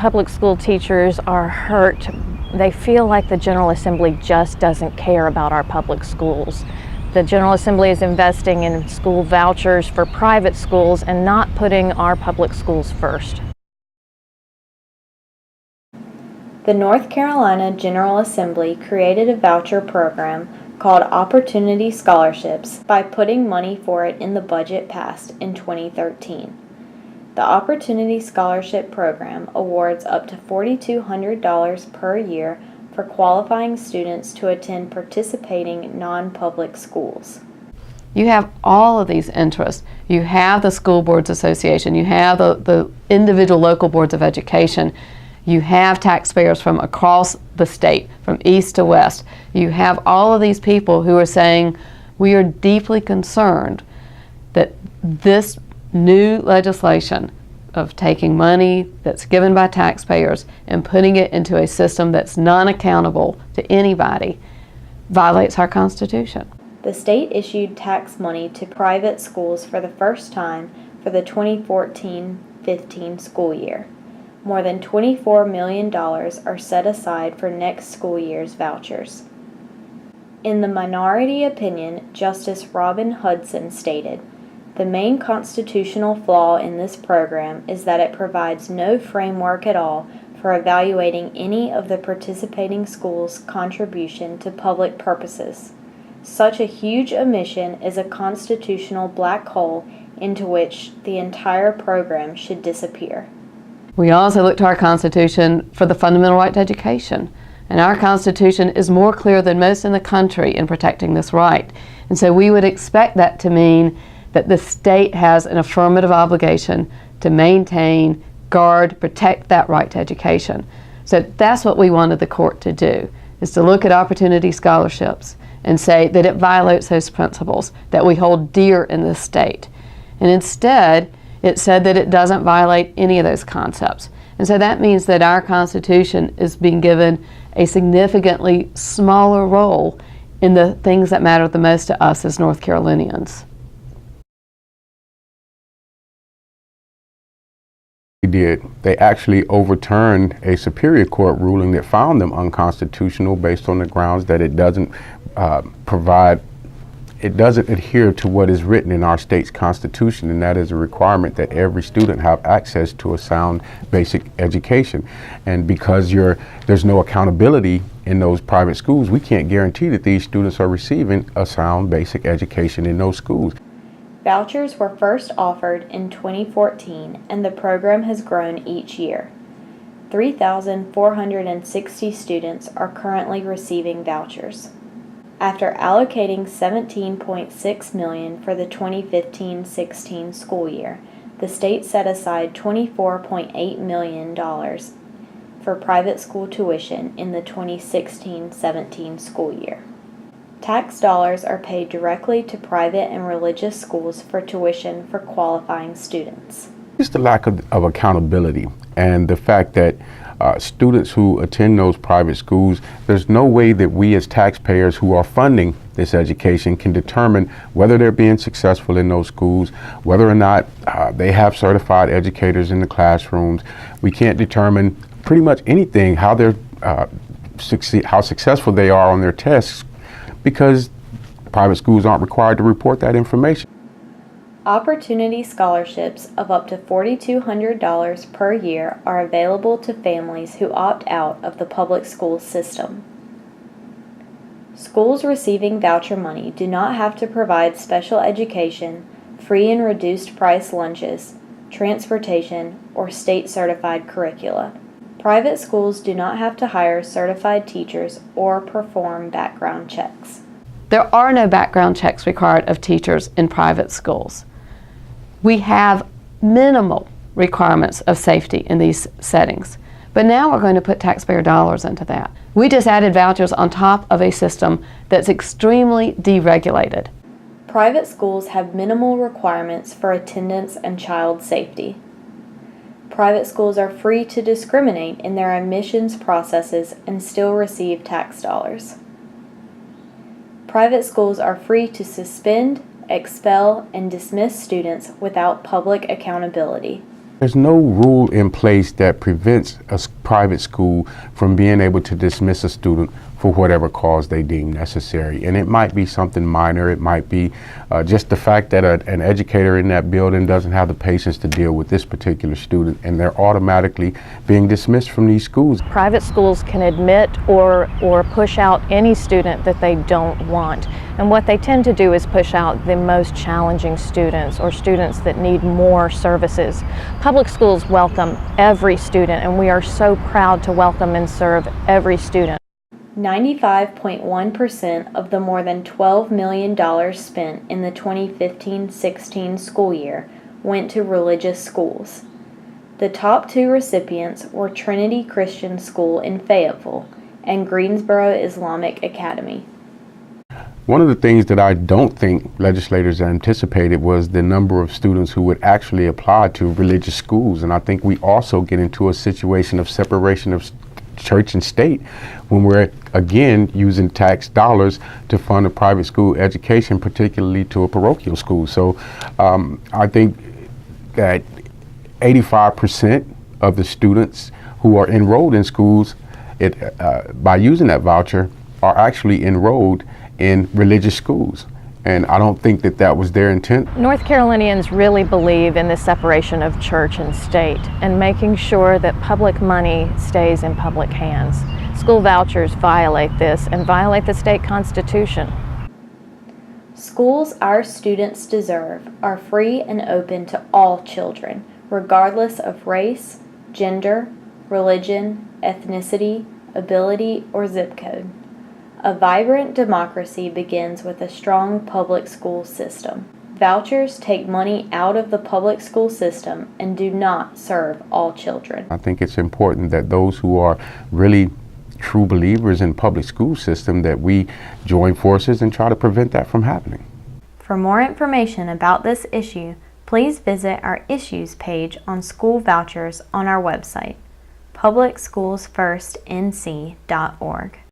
public school teachers are hurt. They feel like the General Assembly just doesn't care about our public schools. The General Assembly is investing in school vouchers for private schools and not putting our public schools first. The North Carolina General Assembly created a voucher program called Opportunity Scholarships by putting money for it in the budget passed in 2013. The Opportunity Scholarship Program awards up to $4,200 per year for qualifying students to attend participating non-public schools. You have all of these interests. You have the School Boards Association, you have the individual local boards of education, you have taxpayers from across the state, from east to west. You have all of these people who are saying, we are deeply concerned that this new legislation of taking money that's given by taxpayers and putting it into a system that's non-accountable to anybody violates our Constitution. The state issued tax money to private schools for the first time for the 2014-15 school year. More than $24 million are set aside for next school year's vouchers. In the minority opinion, Justice Robin Hudson stated, "The main constitutional flaw in this program is that it provides no framework at all for evaluating any of the participating schools' contribution to public purposes. Such a huge omission is a constitutional black hole into which the entire program should disappear." We also look to our Constitution for the fundamental right to education. And our Constitution is more clear than most in the country in protecting this right. And so we would expect that to mean that the state has an affirmative obligation to maintain, guard, protect that right to education. So that's what we wanted the court to do, is to look at opportunity scholarships and say that it violates those principles that we hold dear in this state. And instead, it said that it doesn't violate any of those concepts. And so that means that our Constitution is being given a significantly smaller role in the things that matter the most to us as North Carolinians. They actually overturned a Superior Court ruling that found them unconstitutional based on the grounds that it doesn't adhere to what is written in our state's Constitution, and that is a requirement that every student have access to a sound basic education. And because there's no accountability in those private schools, we can't guarantee that these students are receiving a sound basic education in those schools. Vouchers were first offered in 2014, and the program has grown each year. 3,460 students are currently receiving vouchers. After allocating $17.6 million for the 2015-16 school year, the state set aside $24.8 million for private school tuition in the 2016-17 school year. Tax dollars are paid directly to private and religious schools for tuition for qualifying students. It's the lack of accountability and the fact that students who attend those private schools, there's no way that we as taxpayers who are funding this education can determine whether they're being successful in those schools, whether or not they have certified educators in the classrooms. We can't determine pretty much anything, how successful they are on their tests, because private schools aren't required to report that information. Opportunity scholarships of up to $4,200 per year are available to families who opt out of the public school system. Schools receiving voucher money do not have to provide special education, free and reduced price lunches, transportation, or state-certified curricula. Private schools do not have to hire certified teachers or perform background checks. There are no background checks required of teachers in private schools. We have minimal requirements of safety in these settings, but now we're going to put taxpayer dollars into that. We just added vouchers on top of a system that's extremely deregulated. Private schools have minimal requirements for attendance and child safety. Private schools are free to discriminate in their admissions processes and still receive tax dollars. Private schools are free to suspend, expel, and dismiss students without public accountability. There's no rule in place that prevents a private school from being able to dismiss a student for whatever cause they deem necessary. And it might be something minor. It might be just the fact that an educator in that building doesn't have the patience to deal with this particular student, and they're automatically being dismissed from these schools. Private schools can admit or push out any student that they don't want. And what they tend to do is push out the most challenging students or students that need more services. Public schools welcome every student, and we are so proud to welcome and serve every student. 95.1% of the more than $12 million spent in the 2015-16 school year went to religious schools. The top two recipients were Trinity Christian School in Fayetteville and Greensboro Islamic Academy. One of the things that I don't think legislators anticipated was the number of students who would actually apply to religious schools. And I think we also get into a situation of separation of church and state when we're again using tax dollars to fund a private school education, particularly to a parochial school. So I think that 85% of the students who are enrolled in schools by using that voucher are actually enrolled in religious schools. And I don't think that that was their intent. North Carolinians really believe in the separation of church and state and making sure that public money stays in public hands. School vouchers violate this and violate the state constitution. Schools our students deserve are free and open to all children, regardless of race, gender, religion, ethnicity, ability, or zip code. A vibrant democracy begins with a strong public school system. Vouchers take money out of the public school system and do not serve all children. I think it's important that those who are really true believers in public school system, that we join forces and try to prevent that from happening. For more information about this issue, please visit our issues page on school vouchers on our website, publicschoolsfirstnc.org.